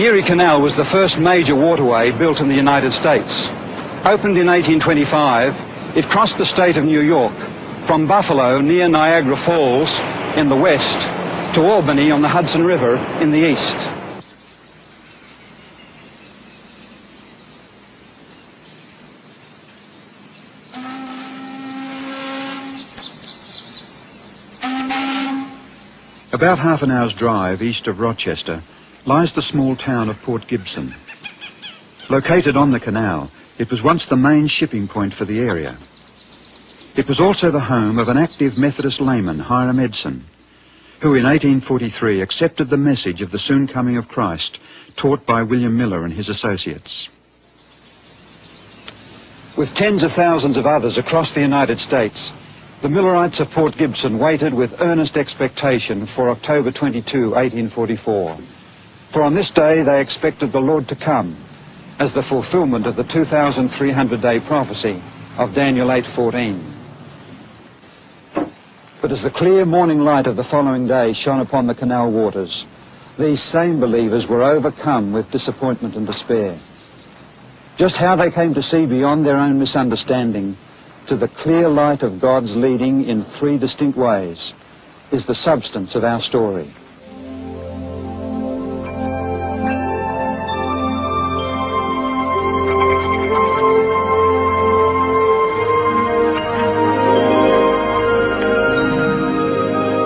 Erie Canal was the first major waterway built in the United States. Opened in 1825, it crossed the state of New York from Buffalo near Niagara Falls in the west to Albany on the Hudson River in the east. About half an hour's drive east of Rochester lies the small town of Port Gibson. Located on the canal, it was once the main shipping point for the area. It was also the home of an active Methodist layman, Hiram Edson, who in 1843 accepted the message of the soon coming of Christ taught by William Miller and his associates. With tens of thousands of others across the United States, the Millerites of Port Gibson waited with earnest expectation for October 22, 1844. For on this day they expected the Lord to come as the fulfillment of the 2,300-day prophecy of Daniel 8:14. But as the clear morning light of the following day shone upon the canal waters, these same believers were overcome with disappointment and despair. Just how they came to see beyond their own misunderstanding to the clear light of God's leading in three distinct ways is the substance of our story.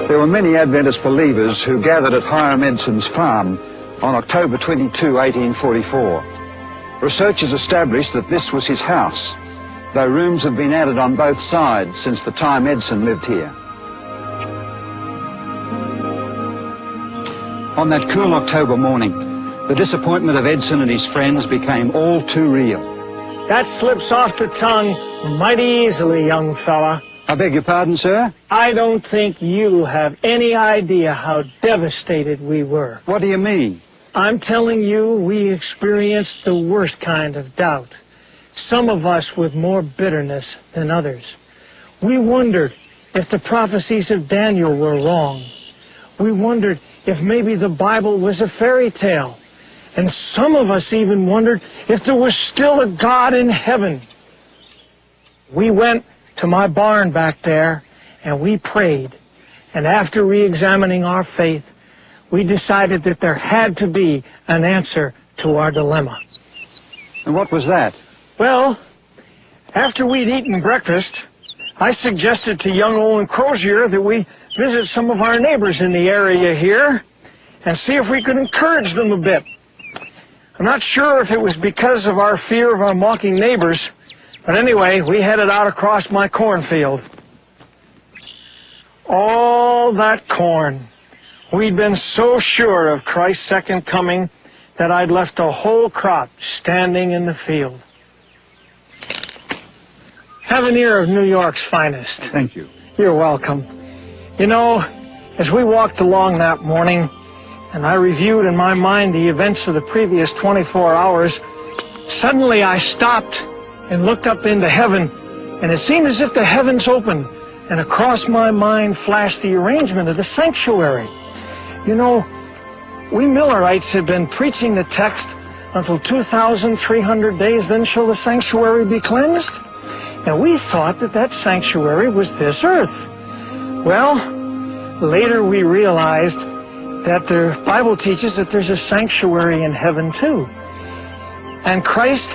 There were many Adventist believers who gathered at Hiram Edson's farm on October 22, 1844. Researchers established that this was his house, though rooms have been added on both sides since the time Edson lived here. On that cool October morning, the disappointment of Edson and his friends became all too real. That slips off the tongue mighty easily, young fella. I beg your pardon, sir? I don't think you have any idea how devastated we were. What do you mean? I'm telling you, we experienced the worst kind of doubt. Some of us with more bitterness than others. We wondered if the prophecies of Daniel were wrong. We wondered if maybe the Bible was a fairy tale. And some of us even wondered if there was still a God in heaven. We went to my barn back there and we prayed. And after re-examining our faith, we decided that there had to be an answer to our dilemma. And what was that? Well, after we'd eaten breakfast, I suggested to young Owen Crozier that we visit some of our neighbors in the area here and see if we could encourage them a bit. I'm not sure if it was because of our fear of our mocking neighbors, but anyway, we headed out across my cornfield. All that corn. We'd been so sure of Christ's second coming that I'd left a whole crop standing in the field. Have an ear of New York's finest. Thank you. You're welcome. You know, as we walked along that morning, and I reviewed in my mind the events of the previous 24 hours, suddenly I stopped and looked up into heaven, and it seemed as if the heavens opened, and across my mind flashed the arrangement of the sanctuary. You know, we Millerites had been preaching the text until 2,300 days, then shall the sanctuary be cleansed. And we thought that that sanctuary was this earth. Well, later we realized that the Bible teaches that there's a sanctuary in heaven too. And Christ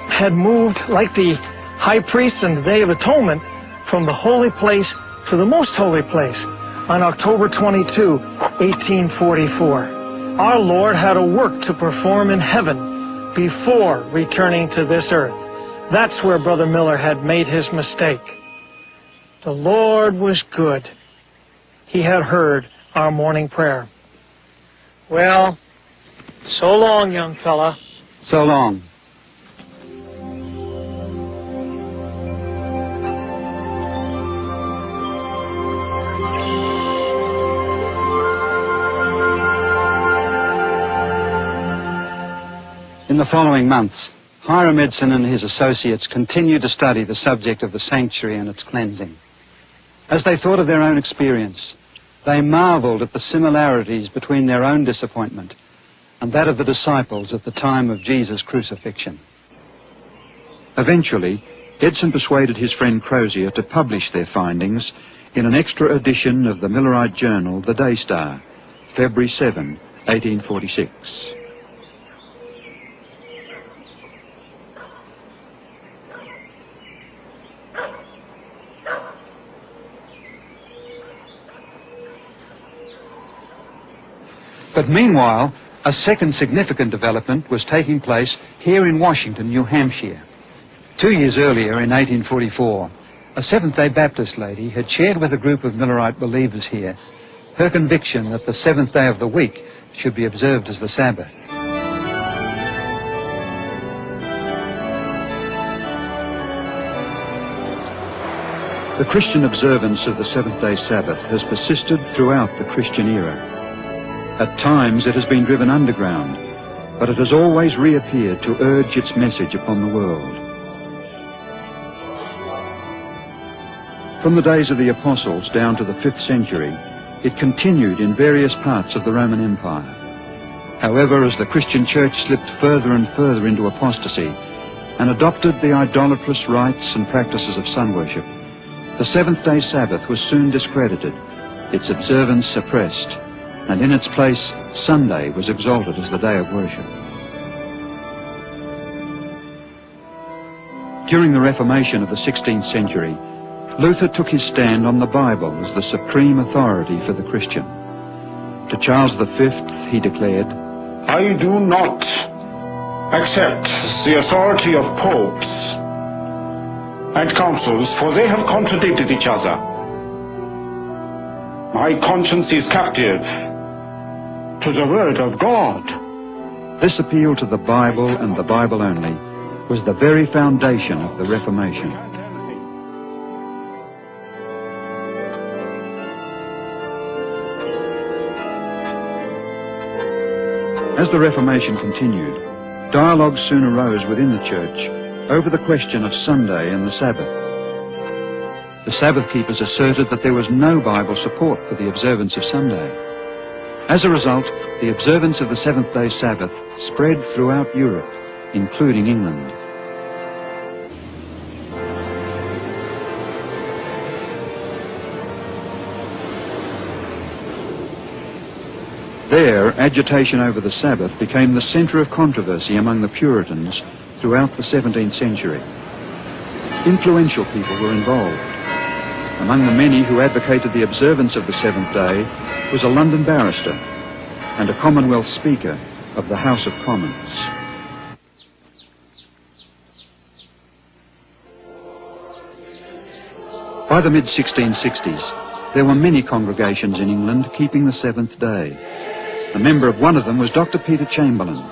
had moved like the high priest on the Day of Atonement from the holy place to the most holy place on October 22, 1844. Our Lord had a work to perform in heaven before returning to this earth. That's where Brother Miller had made his mistake. The Lord was good. He had heard our morning prayer. Well, so long, young fella. So long. In the following months, Hiram Edson and his associates continued to study the subject of the sanctuary and its cleansing. As they thought of their own experience, they marveled at the similarities between their own disappointment and that of the disciples at the time of Jesus' crucifixion. Eventually, Edson persuaded his friend Crozier to publish their findings in an extra edition of the Millerite journal, The Day Star, February 7, 1846. But meanwhile, a second significant development was taking place here in Washington, New Hampshire. 2 years earlier, in 1844, a Seventh-day Baptist lady had shared with a group of Millerite believers here her conviction that the seventh day of the week should be observed as the Sabbath. The Christian observance of the seventh-day Sabbath has persisted throughout the Christian era. At times it has been driven underground, but it has always reappeared to urge its message upon the world. From the days of the Apostles down to the 5th century, it continued in various parts of the Roman Empire. However, as the Christian Church slipped further and further into apostasy and adopted the idolatrous rites and practices of sun worship, the seventh-day Sabbath was soon discredited, its observance suppressed, and in its place, Sunday was exalted as the day of worship. During the Reformation of the 16th century, Luther took his stand on the Bible as the supreme authority for the Christian. To Charles V, he declared, I do not accept the authority of popes and councils, for they have contradicted each other. My conscience is captive to the Word of God. This appeal to the Bible and the Bible only was the very foundation of the Reformation. As the Reformation continued, dialogues soon arose within the Church over the question of Sunday and the Sabbath. The Sabbath keepers asserted that there was no Bible support for the observance of Sunday. As a result, the observance of the seventh-day Sabbath spread throughout Europe, including England. There, agitation over the Sabbath became the centre of controversy among the Puritans throughout the 17th century. Influential people were involved. Among the many who advocated the observance of the seventh day was a London barrister and a Commonwealth Speaker of the House of Commons. By the mid-1660s, there were many congregations in England keeping the seventh day. A member of one of them was Dr. Peter Chamberlain,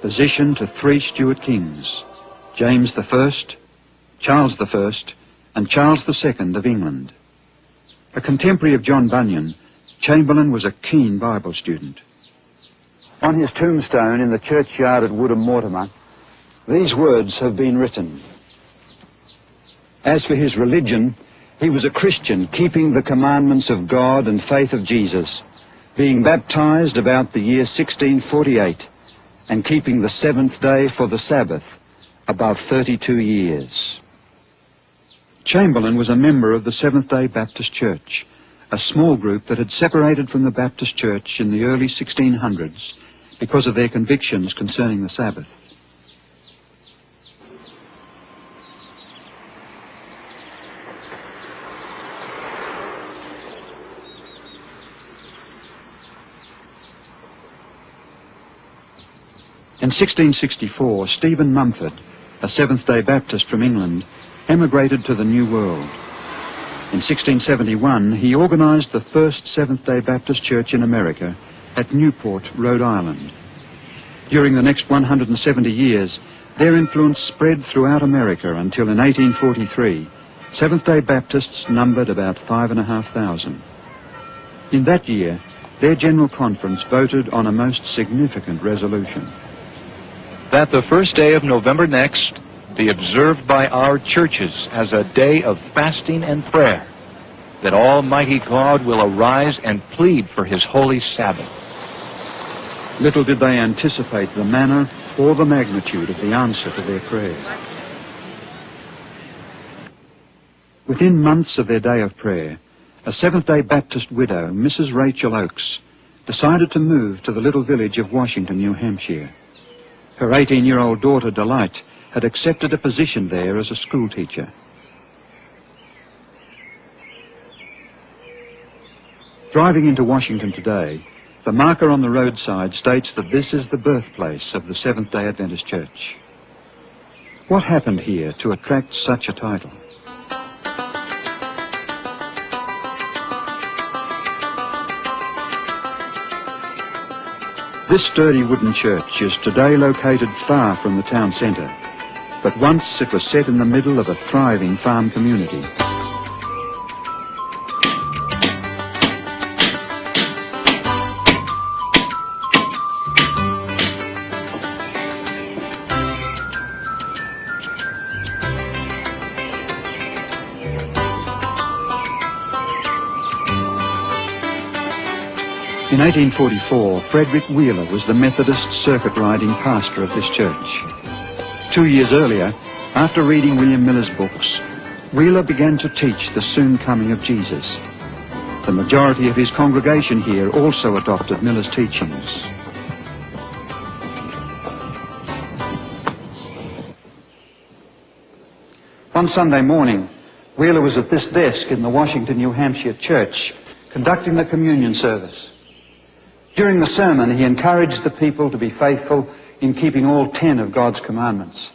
physician to 3 Stuart kings, James I, Charles I, and Charles II of England. A contemporary of John Bunyan, Chamberlain was a keen Bible student. On his tombstone in the churchyard at Woodham Mortimer, these words have been written. As for his religion, he was a Christian, keeping the commandments of God and faith of Jesus, being baptized about the year 1648, and keeping the seventh day for the Sabbath above 32 years. Chamberlain was a member of the Seventh-day Baptist Church, a small group that had separated from the Baptist Church in the early 1600s because of their convictions concerning the Sabbath. In 1664, Stephen Mumford, a Seventh-day Baptist from England, emigrated to the New World. In 1671, he organized the first Seventh-day Baptist Church in America at Newport, Rhode Island. During the next 170 years, their influence spread throughout America until in 1843, Seventh-day Baptists numbered about 5,500. In that year, their General Conference voted on a most significant resolution. That the first day of November next be observed by our churches as a day of fasting and prayer, that Almighty God will arise and plead for his holy Sabbath. Little did they anticipate the manner or the magnitude of the answer to their prayer. Within months of their day of prayer, a Seventh-day Baptist widow, Mrs. Rachel Oakes, decided to move to the little village of Washington, New Hampshire. Her 18-year-old daughter, Delight, had accepted a position there as a school teacher. Driving into Washington today, the marker on the roadside states that this is the birthplace of the Seventh-day Adventist Church. What happened here to attract such a title? This sturdy wooden church is today located far from the town centre, but once it was set in the middle of a thriving farm community. In 1844, Frederick Wheeler was the Methodist circuit-riding pastor of this church. 2 years earlier, after reading William Miller's books, Wheeler began to teach the soon coming of Jesus. The majority of his congregation here also adopted Miller's teachings. One Sunday morning, Wheeler was at this desk in the Washington, New Hampshire church, conducting the communion service. During the sermon, he encouraged the people to be faithful in keeping all 10 of God's commandments.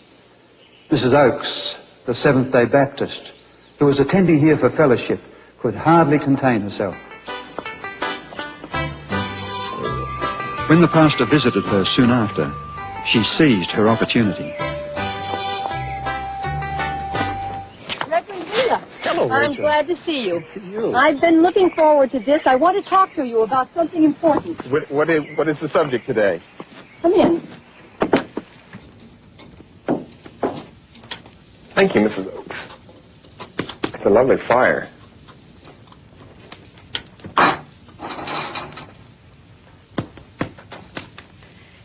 Mrs. Oakes, the Seventh-day Baptist, who was attending here for fellowship, could hardly contain herself. When the pastor visited her soon after, she seized her opportunity. I'm glad to see you. I've been looking forward to this. I want to talk to you about something important. What is the subject today? Come in. Thank you, Mrs. Oakes. It's a lovely fire.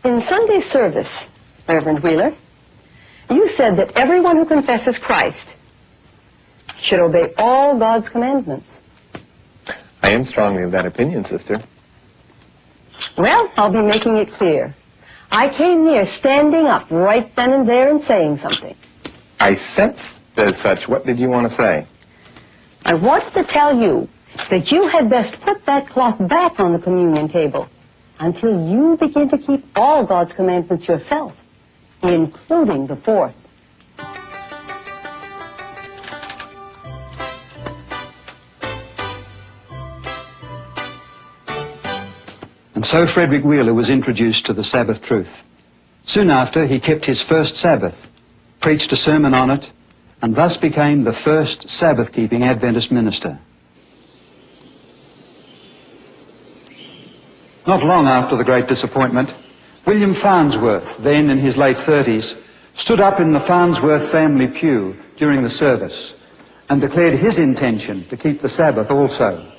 In Sunday service, Reverend Wheeler, you said that everyone who confesses Christ should obey all God's commandments. I am strongly of that opinion, sister. Well, I'll be making it clear. I came near standing up right then and there and saying something. I sensed as such. What did you want to say? I wanted to tell you that you had best put that cloth back on the communion table until you begin to keep all God's commandments yourself, including the fourth. And so Frederick Wheeler was introduced to the Sabbath truth. Soon after, he kept his first Sabbath, preached a sermon on it, and thus became the first Sabbath-keeping Adventist minister. Not long after the great disappointment, William Farnsworth, then in his late 30s, stood up in the Farnsworth family pew during the service and declared his intention to keep the Sabbath also.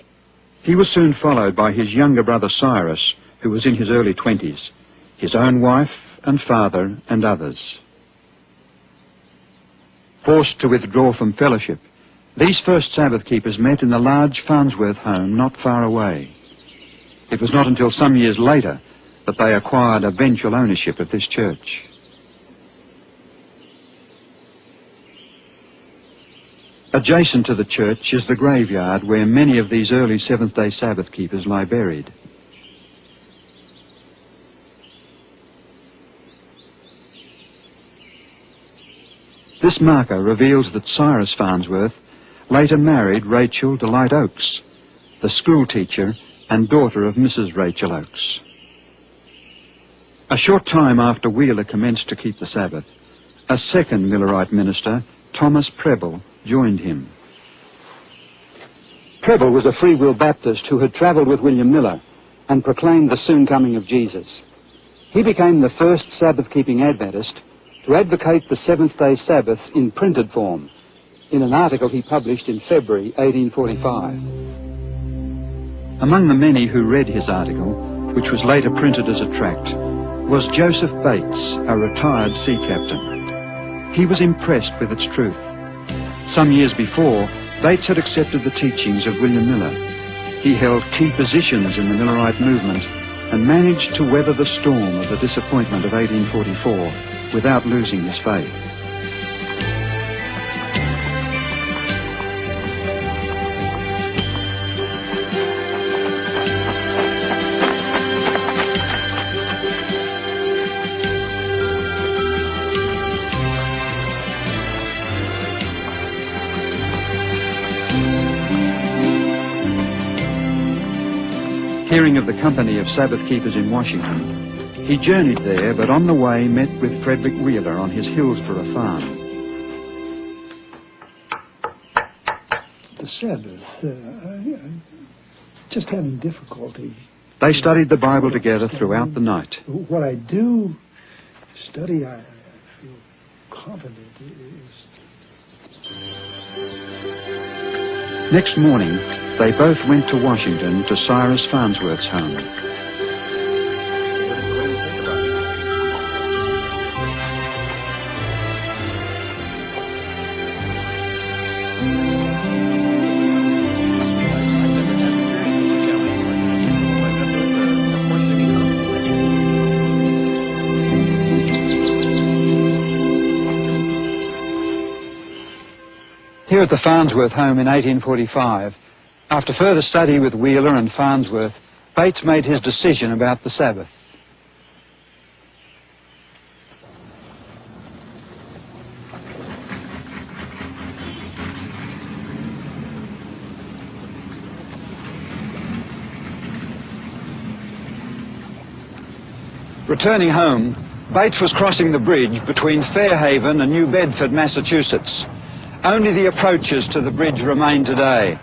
He was soon followed by his younger brother Cyrus, who was in his early 20s, his own wife and father and others. Forced to withdraw from fellowship, these first Sabbath keepers met in the large Farnsworth home not far away. It was not until some years later that they acquired eventual ownership of this church. Adjacent to the church is the graveyard where many of these early Seventh-day Sabbath keepers lie buried. This marker reveals that Cyrus Farnsworth later married Rachel Delight Oakes, the school teacher and daughter of Mrs. Rachel Oakes. A short time after Wheeler commenced to keep the Sabbath, a second Millerite minister, Thomas Preble, joined him. Preble was a Free Will Baptist who had travelled with William Miller and proclaimed the soon coming of Jesus. He became the first Sabbath-keeping Adventist to advocate the Seventh-day Sabbath in printed form in an article he published in February 1845. Among the many who read his article which was later printed as a tract, was Joseph Bates, a retired sea captain. He was impressed with its truth. Some years before, Bates had accepted the teachings of William Miller. He held key positions in the Millerite movement and managed to weather the storm of the disappointment of 1844 without losing his faith. Hearing of the company of Sabbath keepers in Washington, he journeyed there, but on the way met with Frederick Wheeler on his Hillsborough farm. The Sabbath, I'm just having difficulty. They studied the Bible together throughout the night. What I do study, I feel confident Next morning, they both went to Washington to Cyrus Farnsworth's home. Here at the Farnsworth home in 1845, after further study with Wheeler and Farnsworth, Bates made his decision about the Sabbath. Returning home, Bates was crossing the bridge between Fairhaven and New Bedford, Massachusetts. Only the approaches to the bridge remain today.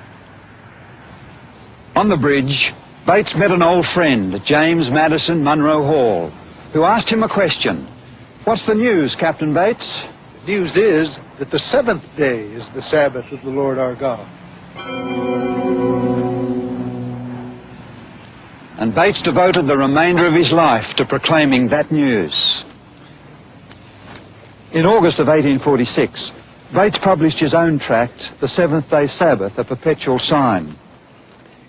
On the bridge, Bates met an old friend, James Madison Munro Hall, who asked him a question. "What's the news, Captain Bates?" The news is that the seventh day is the Sabbath of the Lord our God. And Bates devoted the remainder of his life to proclaiming that news. In August of 1846, Bates published his own tract, The Seventh-day Sabbath, a Perpetual Sign.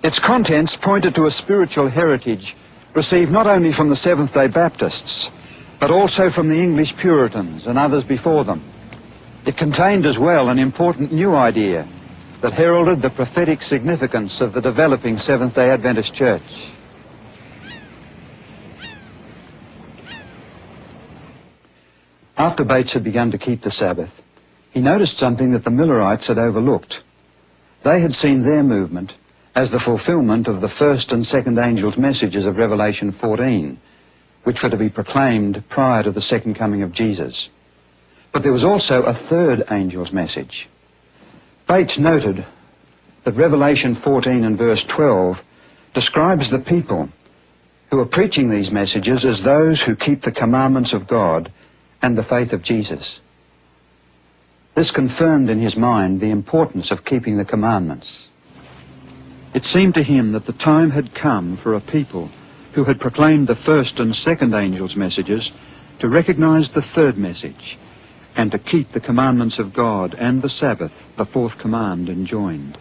Its contents pointed to a spiritual heritage received not only from the Seventh-day Baptists, but also from the English Puritans and others before them. It contained as well an important new idea that heralded the prophetic significance of the developing Seventh-day Adventist Church. After Bates had begun to keep the Sabbath, he noticed something that the Millerites had overlooked. They had seen their movement as the fulfillment of the first and second angels' messages of Revelation 14, which were to be proclaimed prior to the second coming of Jesus. But there was also a third angel's message. Bates noted that Revelation 14 and verse 12 describes the people who are preaching these messages as those who keep the commandments of God and the faith of Jesus. This confirmed in his mind the importance of keeping the commandments. It seemed to him that the time had come for a people who had proclaimed the first and second angels' messages to recognize the third message and to keep the commandments of God and the Sabbath, the fourth command, enjoined.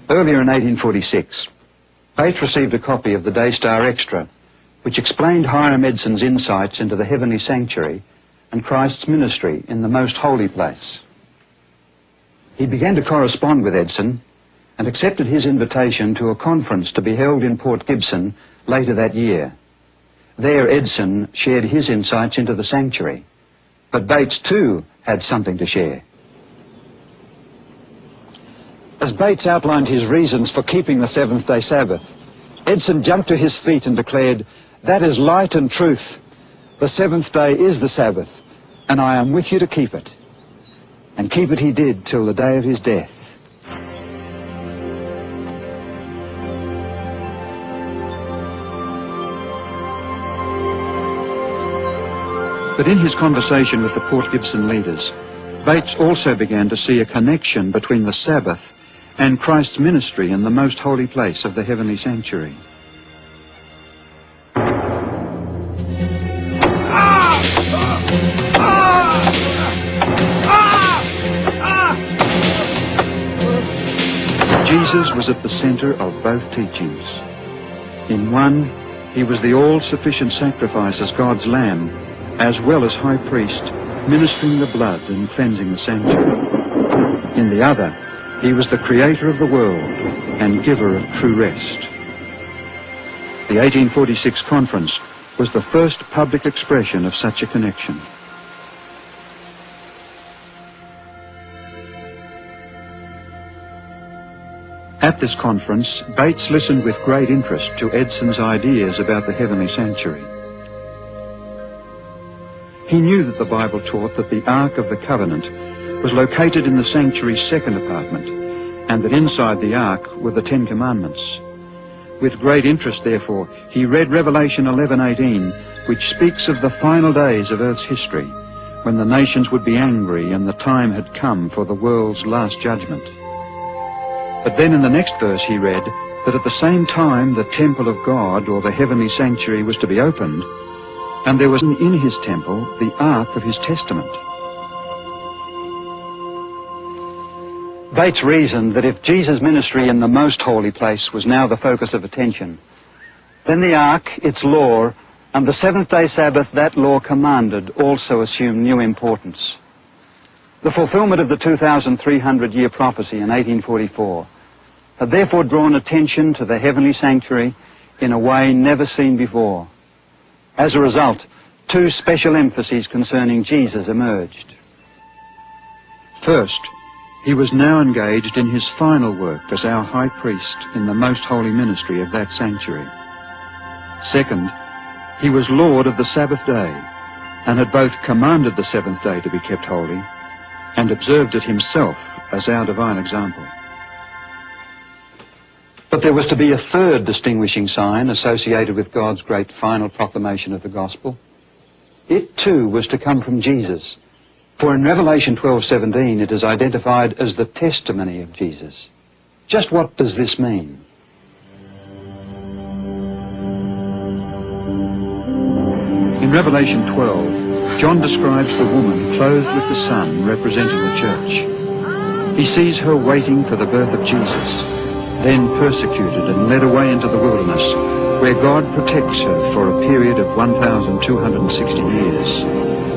Earlier in 1846, Bates received a copy of the Daystar Extra, which explained Hiram Edson's insights into the heavenly sanctuary and Christ's ministry in the most holy place. He began to correspond with Edson and accepted his invitation to a conference to be held in Port Gibson later that year. There Edson shared his insights into the sanctuary, but Bates too had something to share. As Bates outlined his reasons for keeping the seventh-day Sabbath, Edson jumped to his feet and declared, "That is light and truth. The seventh day is the Sabbath, and I am with you to keep it." And keep it he did till the day of his death. But in his conversation with the Port Gibson leaders, Bates also began to see a connection between the Sabbath and Christ's ministry in the most holy place of the heavenly sanctuary. Jesus was at the center of both teachings. In one, he was the all-sufficient sacrifice as God's Lamb, as well as High Priest, ministering the blood and cleansing the sanctuary. In the other, he was the creator of the world and giver of true rest. The 1846 conference was the first public expression of such a connection. At this conference, Bates listened with great interest to Edson's ideas about the heavenly sanctuary. He knew that the Bible taught that the Ark of the Covenant was located in the sanctuary's second apartment, and that inside the Ark were the Ten Commandments. With great interest, therefore, he read Revelation 11:18, which speaks of the final days of Earth's history, when the nations would be angry and the time had come for the world's last judgment. But then in the next verse he read that at the same time the temple of God, or the heavenly sanctuary, was to be opened, and there was in his temple the ark of his testament. Bates reasoned that if Jesus' ministry in the most holy place was now the focus of attention, then the ark, its law, and the seventh-day Sabbath that law commanded also assumed new importance. The fulfillment of the 2,300-year prophecy in 1844 had therefore drawn attention to the heavenly sanctuary in a way never seen before. As a result, two special emphases concerning Jesus emerged. First, he was now engaged in his final work as our high priest in the most holy ministry of that sanctuary. Second, he was Lord of the Sabbath day, and had both commanded the seventh day to be kept holy and observed it himself as our divine example. But there was to be a third distinguishing sign associated with God's great final proclamation of the gospel. It too was to come from Jesus, for in Revelation 12:17 it is identified as the testimony of Jesus. Just what does this mean? In Revelation 12, John describes the woman clothed with the sun representing the church. He sees her waiting for the birth of Jesus, then persecuted and led away into the wilderness, where God protects her for a period of 1,260 years.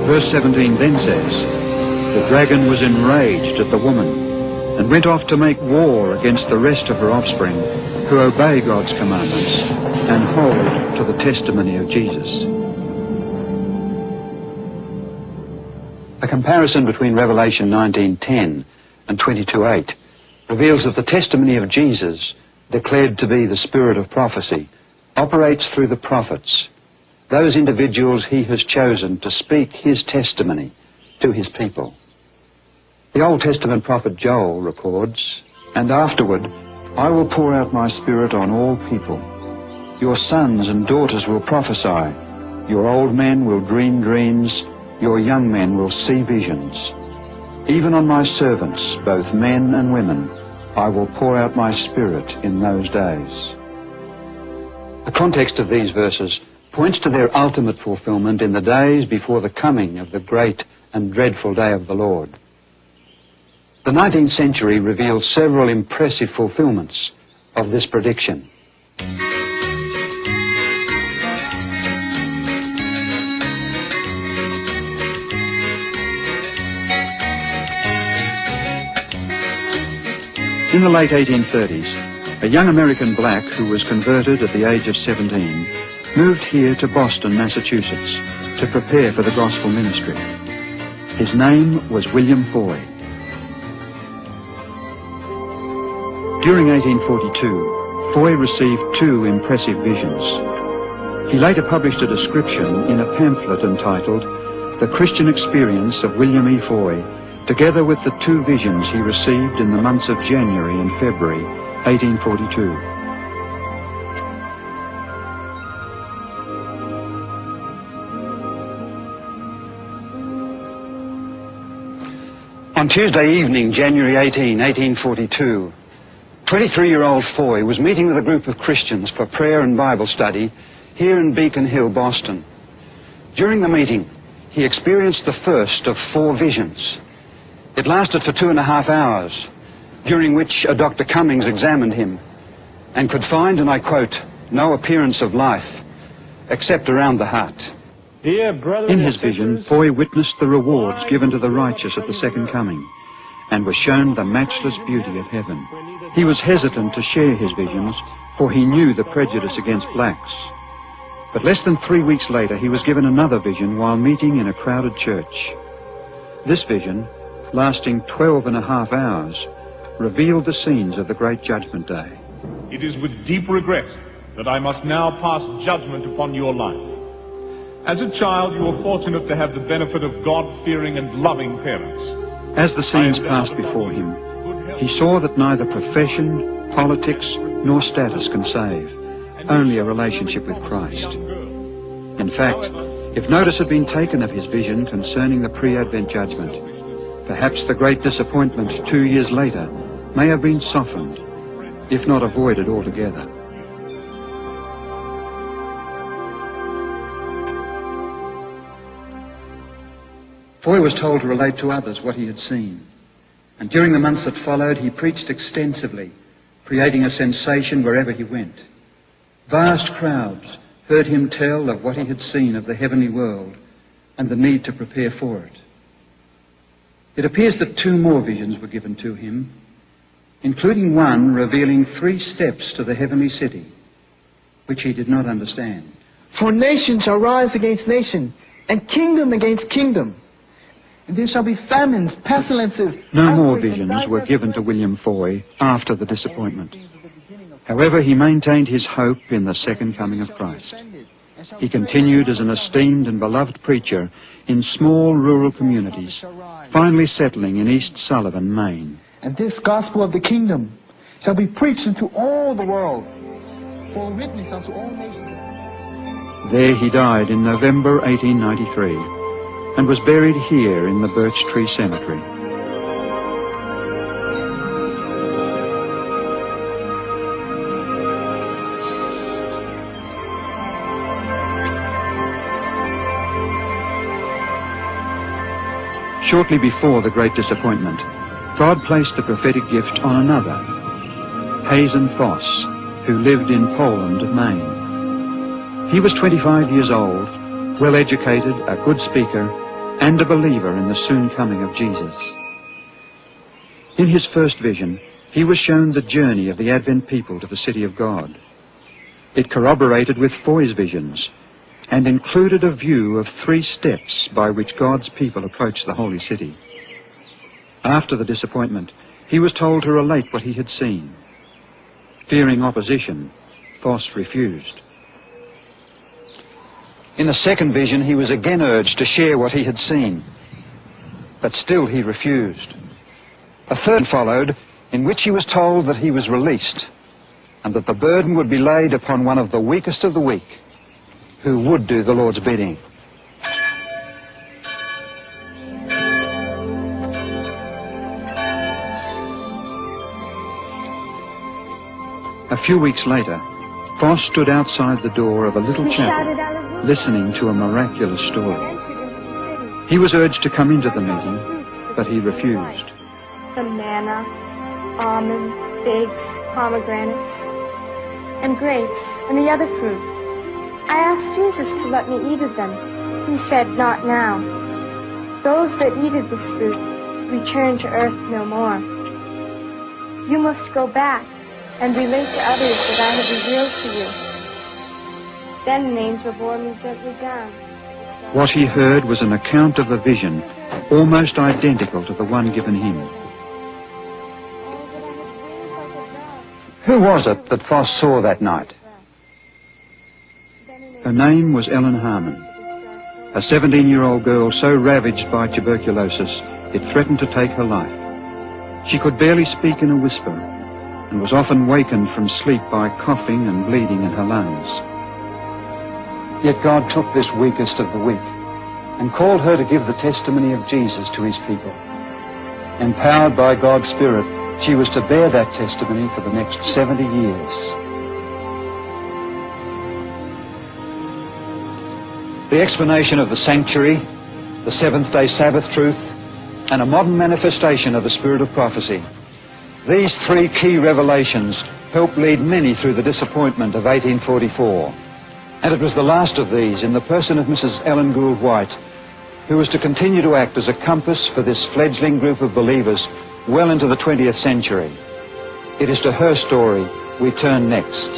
Verse 17 then says, "The dragon was enraged at the woman and went off to make war against the rest of her offspring who obey God's commandments and hold to the testimony of Jesus." A comparison between Revelation 19:10 and 22:8 reveals that the testimony of Jesus, declared to be the spirit of prophecy, operates through the prophets, those individuals he has chosen to speak his testimony to his people. The Old Testament prophet Joel records, "And afterward I will pour out my spirit on all people. Your sons and daughters will prophesy, your old men will dream dreams, your young men will see visions. Even on my servants, both men and women, I will pour out my spirit in those days." The context of these verses points to their ultimate fulfillment in the days before the coming of the great and dreadful day of the Lord. The 19th century reveals several impressive fulfillments of this prediction. In the late 1830s, a young American black who was converted at the age of 17 moved here to Boston, Massachusetts, to prepare for the gospel ministry. His name was William Foy. During 1842, Foy received two impressive visions. He later published a description in a pamphlet entitled "The Christian Experience of William E. Foy," together with the two visions he received in the months of January and February 1842. On Tuesday evening, January 18, 1842, 23-year-old Foy was meeting with a group of Christians for prayer and Bible study here in Beacon Hill, Boston. During the meeting, he experienced the first of 4 visions. It lasted for 2.5 hours. during which a Dr. Cummings examined him and could find, and I quote, no appearance of life except around the heart. In his vision, Foy witnessed the rewards given to the righteous at the second coming and was shown the matchless beauty of heaven. He was hesitant to share his visions, for he knew the prejudice against blacks. But less than 3 weeks later, he was given another vision while meeting in a crowded church. This vision, lasting 12.5 hours, revealed the scenes of the great judgment day. It is with deep regret that I must now pass judgment upon your life. As a child, you were fortunate to have the benefit of God-fearing and loving parents. As the scenes passed before him, he saw that neither profession, politics, nor status can save, only a relationship with Christ. In fact, if notice had been taken of his vision concerning the pre-Advent judgment, perhaps the great disappointment 2 years later may have been softened, if not avoided altogether. Foy was told to relate to others what he had seen, and during the months that followed, he preached extensively, creating a sensation wherever he went. Vast crowds heard him tell of what he had seen of the heavenly world and the need to prepare for it. It appears that 2 more visions were given to him, including one revealing 3 steps to the heavenly city, which he did not understand. For nation shall rise against nation, and kingdom against kingdom. And there shall be famines, pestilences... No more visions were given to William Foy after the disappointment. However, he maintained his hope in the second coming of Christ. He continued as an esteemed and beloved preacher in small rural communities, finally settling in East Sullivan, Maine. And this gospel of the kingdom shall be preached into all the world, for a witness unto all nations. There he died in November 1893 and was buried here in the Birch Tree Cemetery. Shortly before the great disappointment, God placed the prophetic gift on another, Hazen Foss, who lived in Poland, Maine. He was 25 years old, well-educated, a good speaker, and a believer in the soon coming of Jesus. In his first vision, he was shown the journey of the Advent people to the city of God. It corroborated with Foy's visions and included a view of 3 steps by which God's people approach the holy city. After the disappointment, he was told to relate what he had seen. Fearing opposition, Foss refused. In the second vision, he was again urged to share what he had seen, but still he refused. A third followed, in which he was told that he was released, and that the burden would be laid upon one of the weakest of the weak, who would do the Lord's bidding. A few weeks later, Foss stood outside the door of a little chapel, listening to a miraculous story. He was urged to come into the meeting, but he refused. The manna, almonds, figs, pomegranates, and grapes, and the other fruit. I asked Jesus to let me eat of them. He said, not now. Those that eat of this fruit return to earth no more. You must go back and relate to others that I have revealed to you. Then an angel bore me gently down. What he heard was an account of a vision almost identical to the one given him. Who was it that Foss saw that night? Her name was Ellen Harmon, a 17-year-old girl so ravaged by tuberculosis it threatened to take her life. She could barely speak in a whisper and was often wakened from sleep by coughing and bleeding in her lungs. Yet God took this weakest of the weak and called her to give the testimony of Jesus to his people. Empowered by God's Spirit, she was to bear that testimony for the next 70 years. The explanation of the sanctuary, the seventh-day Sabbath truth, and a modern manifestation of the spirit of prophecy These three key revelations helped lead many through the disappointment of 1844. And it was the last of these, in the person of Mrs. Ellen Gould White, who was to continue to act as a compass for this fledgling group of believers well into the 20th century. It is to her story we turn next.